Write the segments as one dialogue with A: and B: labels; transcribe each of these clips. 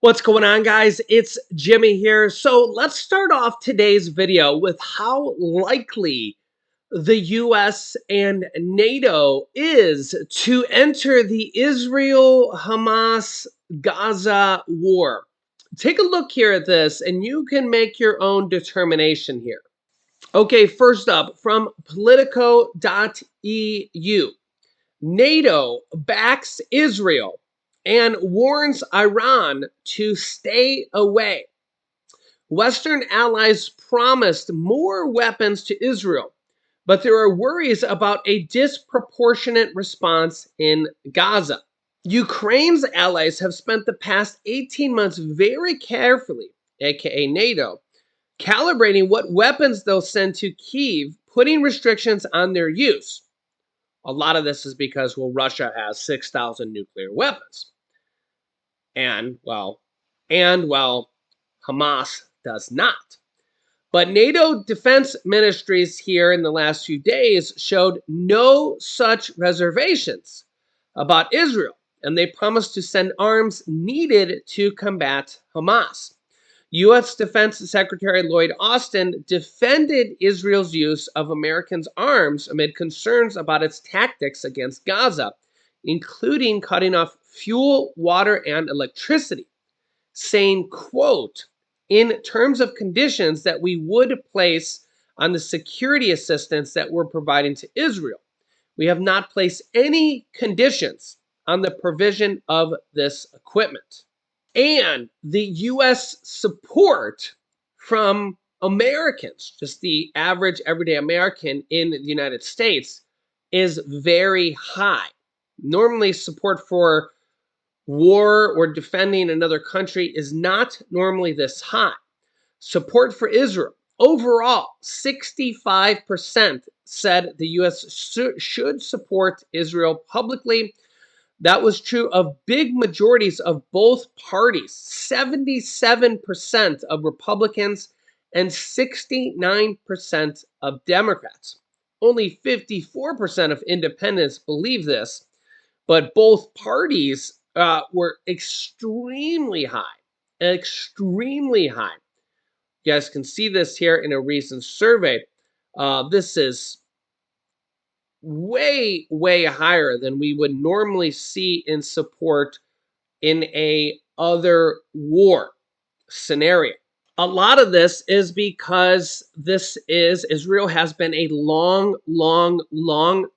A: What's going on, guys? It's Jimmy here. So let's start off today's video with how likely the US and NATO is to enter the Israel-Hamas Gaza war. Take a look here at this and you can make your own determination here. Okay, first up from Politico.eu. NATO backs Israel and warns Iran to stay away. Western allies promised more weapons to Israel, but there are worries about a disproportionate response in Gaza. Ukraine's allies have spent the past 18 months very carefully, aka NATO, calibrating what weapons they'll send to Kyiv, putting restrictions on their use. A lot of this is because, well, Russia has 6,000 nuclear weapons. And Hamas does not. But NATO defense ministries here in the last few days showed no such reservations about Israel, and they promised to send arms needed to combat Hamas. U.S. Defense Secretary Lloyd Austin defended Israel's use of Americans' arms amid concerns about its tactics against Gaza, including cutting off fuel, water, and electricity, saying, quote, in terms of conditions that we would place on the security assistance that we're providing to Israel, we have not placed any conditions on the provision of this equipment. And the U.S. support from Americans, just the average everyday American in the United States, is very high. Normally, support for war or defending another country is not normally this high. Support for Israel, overall, 65% said the U.S. should support Israel publicly. That was true of big majorities of both parties, 77% of Republicans and 69% of Democrats. Only 54% of independents believe this, but both parties were extremely high, extremely high. You guys can see this here in a recent survey. This is way, way higher than we would normally see in support in a other war scenario. A lot of this is because Israel has been a long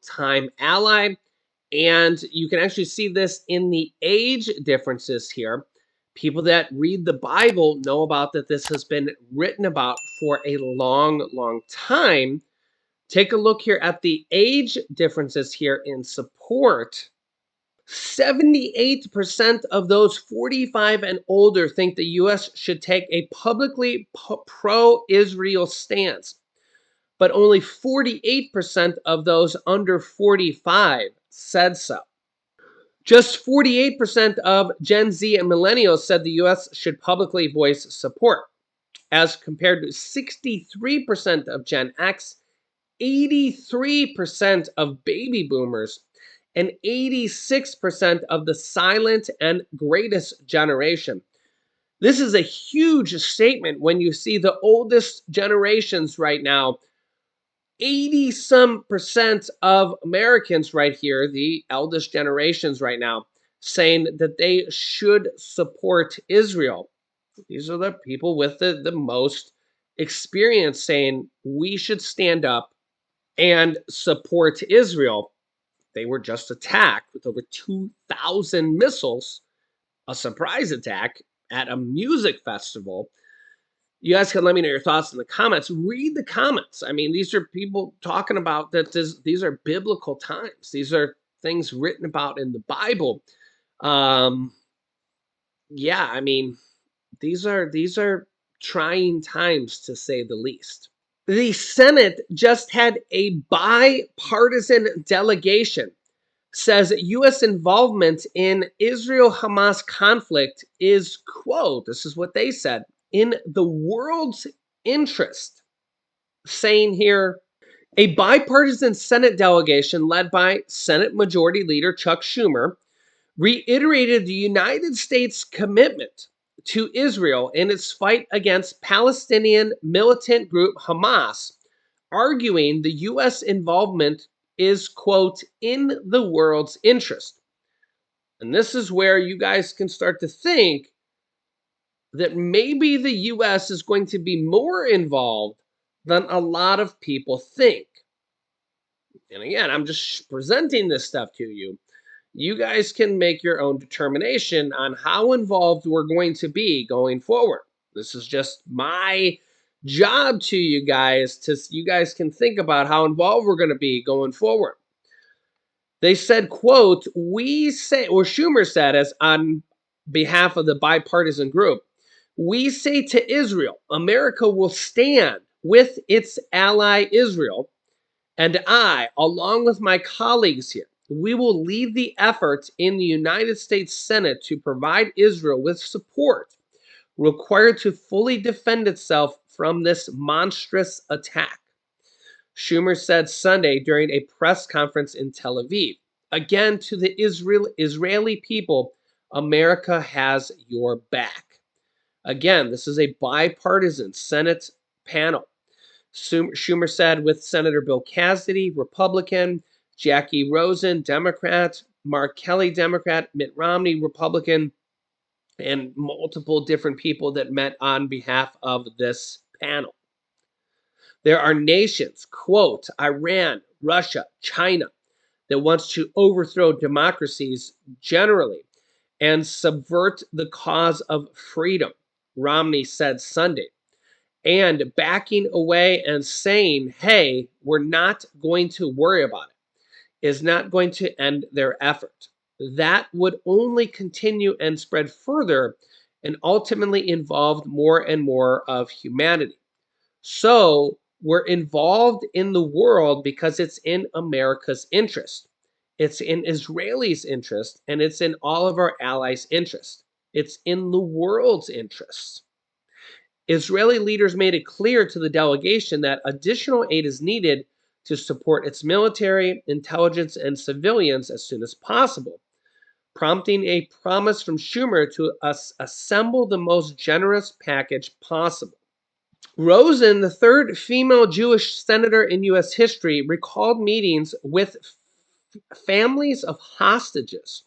A: time ally, and you can actually see this in the age differences here. People that read the Bible know about that this has been written about for a long time. Take a look here at the age differences here in support. 78% of those 45 and older think the U.S. should take a publicly pro-Israel stance, but only 48% of those under 45 said so. Just 48% of Gen Z and millennials said the U.S. should publicly voice support, as compared to 63% of Gen X, 83% of baby boomers, and 86% of the silent and greatest generation. This is a huge statement when you see the oldest generations right now. 80-some% of Americans right here, the eldest generations right now, saying that they should support Israel. These are the people with the most experience saying we should stand up and support Israel. They were just attacked with over 2,000 missiles, a surprise attack at a music festival. You guys can let me know your thoughts in the comments. Read the comments. I mean, these are people talking about that these are biblical times. These are things written about in the Bible. Yeah, I mean, these are trying times, to say the least. The Senate just had a bipartisan delegation, says U.S. involvement in Israel-Hamas conflict is, quote, this is what they said, in the world's interest, saying here, a bipartisan Senate delegation led by Senate Majority Leader Chuck Schumer reiterated the United States' commitment to Israel in its fight against Palestinian militant group Hamas, arguing the U.S. involvement is, quote, in the world's interest. And this is where you guys can start to think that maybe the U.S. is going to be more involved than a lot of people think. And again, I'm just presenting this stuff to you. You guys can make your own determination on how involved we're going to be going forward. This is just my job to you guys, to you guys can think about how involved we're going to be going forward. They said, quote, we say, or Schumer said, as on behalf of the bipartisan group, we say to Israel, America will stand with its ally Israel, and I, along with my colleagues here, we will lead the effort in the United States Senate to provide Israel with support required to fully defend itself from this monstrous attack. Schumer said Sunday during a press conference in Tel Aviv. Again, to the Israeli people, America has your back. Again, this is a bipartisan Senate panel. Schumer said with Senator Bill Cassidy, Republican, Jackie Rosen, Democrat, Mark Kelly, Democrat, Mitt Romney, Republican, and multiple different people that met on behalf of this panel. There are nations, quote, Iran, Russia, China, that wants to overthrow democracies generally and subvert the cause of freedom, Romney said Sunday. And backing away and saying, hey, we're not going to worry about it, is not going to end their effort. That would only continue and spread further and ultimately involve more and more of humanity. So we're involved in the world because it's in America's interest. It's in Israelis' interest, and it's in all of our allies' interest. It's in the world's interest. Israeli leaders made it clear to the delegation that additional aid is needed to support its military, intelligence, and civilians as soon as possible, prompting a promise from Schumer to assemble the most generous package possible. Rosen, the third female Jewish senator in U.S. history, recalled meetings with families of hostages.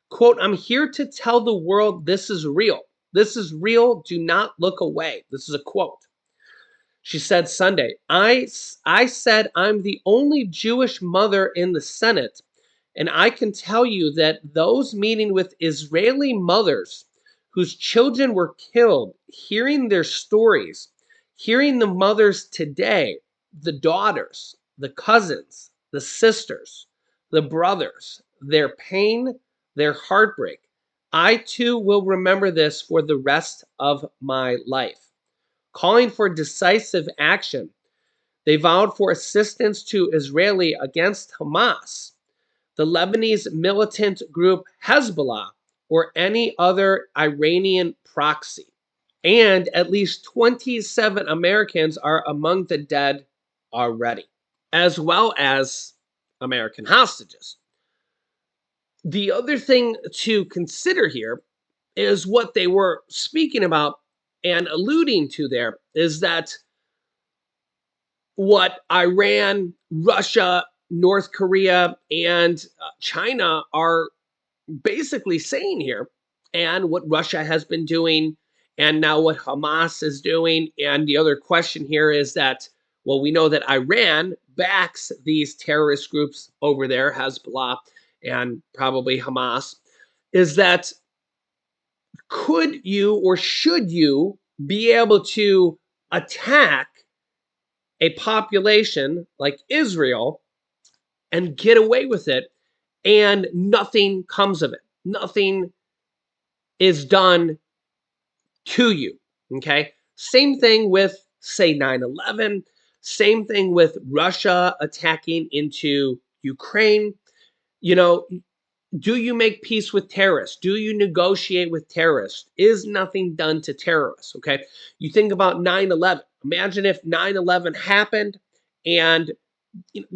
A: Quote, I'm here to tell the world this is real. This is real. Do not look away. This is a quote. She said Sunday, I said I'm the only Jewish mother in the Senate, and I can tell you that those meeting with Israeli mothers whose children were killed, hearing their stories, hearing the mothers today, the daughters, the cousins, the sisters, the brothers, their pain, their heartbreak, I too will remember this for the rest of my life. Calling for decisive action, they vowed for assistance to Israeli against Hamas, the Lebanese militant group Hezbollah, or any other Iranian proxy. And at least 27 Americans are among the dead already, as well as American hostages. The other thing to consider here is what they were speaking about and alluding to there is that what Iran, Russia, North Korea, and China are basically saying here, and what Russia has been doing, and now what Hamas is doing. And the other question here is that, well, we know that Iran backs these terrorist groups over there, Hezbollah and probably Hamas, is that could you or should you be able to attack a population like Israel and get away with it and nothing comes of it? Nothing is done to you, okay? Same thing with, say, 9/11. Same thing with Russia attacking into Ukraine. You know, do you make peace with terrorists? Do you negotiate with terrorists? Is nothing done to terrorists, okay? You think about 9/11. Imagine if 9/11 happened and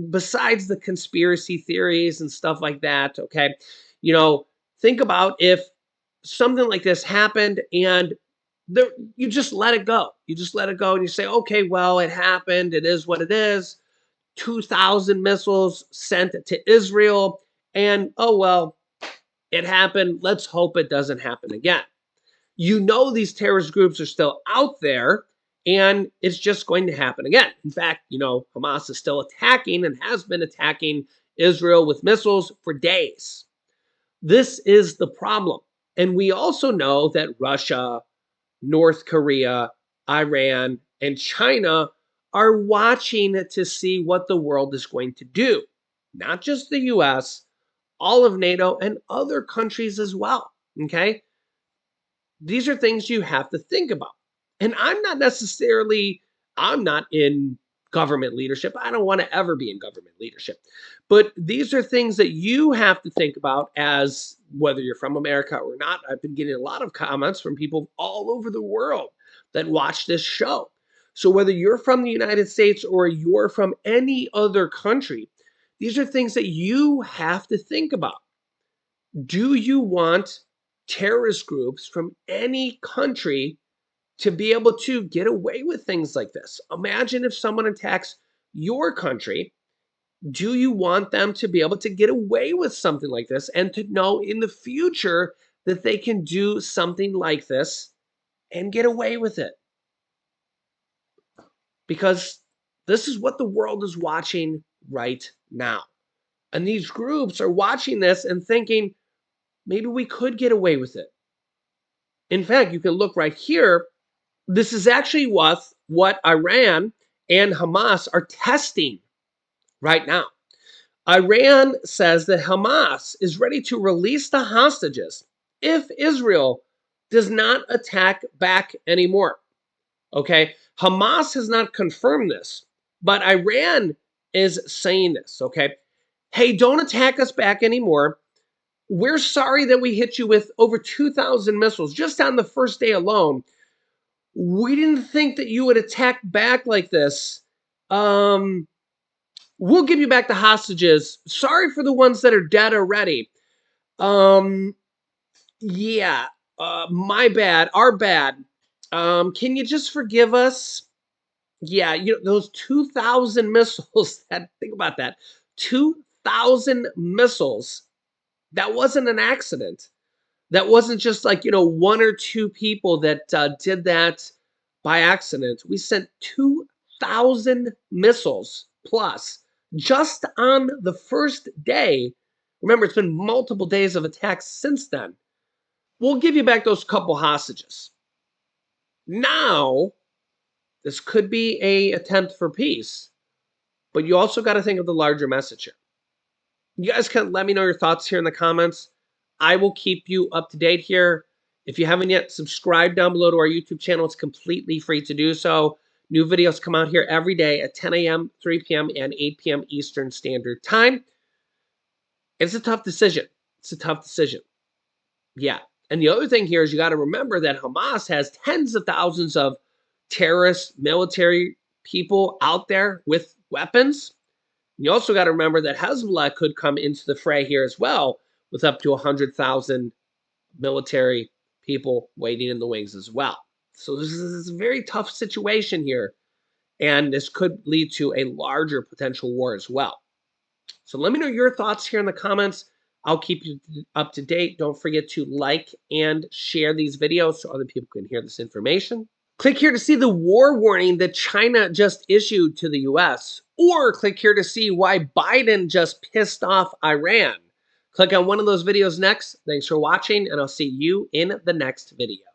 A: besides the conspiracy theories and stuff like that, okay? You know, think about if something like this happened and you just let it go. You just let it go and you say, okay, well, it happened. It is what it is. 2,000 missiles sent to Israel. And oh, well, it happened. Let's hope it doesn't happen again. You know, these terrorist groups are still out there and it's just going to happen again. In fact, Hamas is still attacking and has been attacking Israel with missiles for days. This is the problem. And we also know that Russia, North Korea, Iran, and China are watching to see what the world is going to do. Not just the US, all of NATO, and other countries as well. Okay? These are things you have to think about. And I'm not in government leadership. I don't want to ever be in government leadership. But these are things that you have to think about as whether you're from America or not. I've been getting a lot of comments from people all over the world that watch this show. So whether you're from the United States or you're from any other country, these are things that you have to think about. Do you want terrorist groups from any country to be able to get away with things like this? Imagine if someone attacks your country. Do you want them to be able to get away with something like this and to know in the future that they can do something like this and get away with it? Because this is what the world is watching right now. And these groups are watching this and thinking, maybe we could get away with it. In fact, you can look right here. This is actually what Iran and Hamas are testing right now. Iran says that Hamas is ready to release the hostages if Israel does not attack back anymore. Okay, Hamas has not confirmed this, but Iran is saying this. Okay, hey, don't attack us back anymore. We're sorry that we hit you with over 2,000 missiles just on the first day alone. We didn't think that you would attack back like this. We'll give you back the hostages. Sorry for the ones that are dead already. Yeah, my bad, our bad. Can you just forgive us? Yeah, those 2,000 missiles, think about that. 2,000 missiles. That wasn't an accident. That wasn't just like, one or two people that did that by accident. We sent 2,000 missiles plus just on the first day. Remember, it's been multiple days of attacks since then. We'll give you back those couple hostages. Now, this could be an attempt for peace, but you also got to think of the larger message here. You guys can let me know your thoughts here in the comments. I will keep you up to date here. If you haven't yet, subscribe down below to our YouTube channel. It's completely free to do so. New videos come out here every day at 10 a.m., 3 p.m., and 8 p.m. Eastern Standard Time. It's a tough decision. It's a tough decision. Yeah. And the other thing here is you got to remember that Hamas has tens of thousands of terrorist military people out there with weapons. You also got to remember that Hezbollah could come into the fray here as well with up to 100,000 military people waiting in the wings as well. So this is a very tough situation here, and this could lead to a larger potential war as well. So let me know your thoughts here in the comments. I'll keep you up to date. Don't forget to like and share these videos so other people can hear this information. Click here to see the war warning that China just issued to the US, or click here to see why Biden just pissed off Iran. Click on one of those videos next. Thanks for watching, and I'll see you in the next video.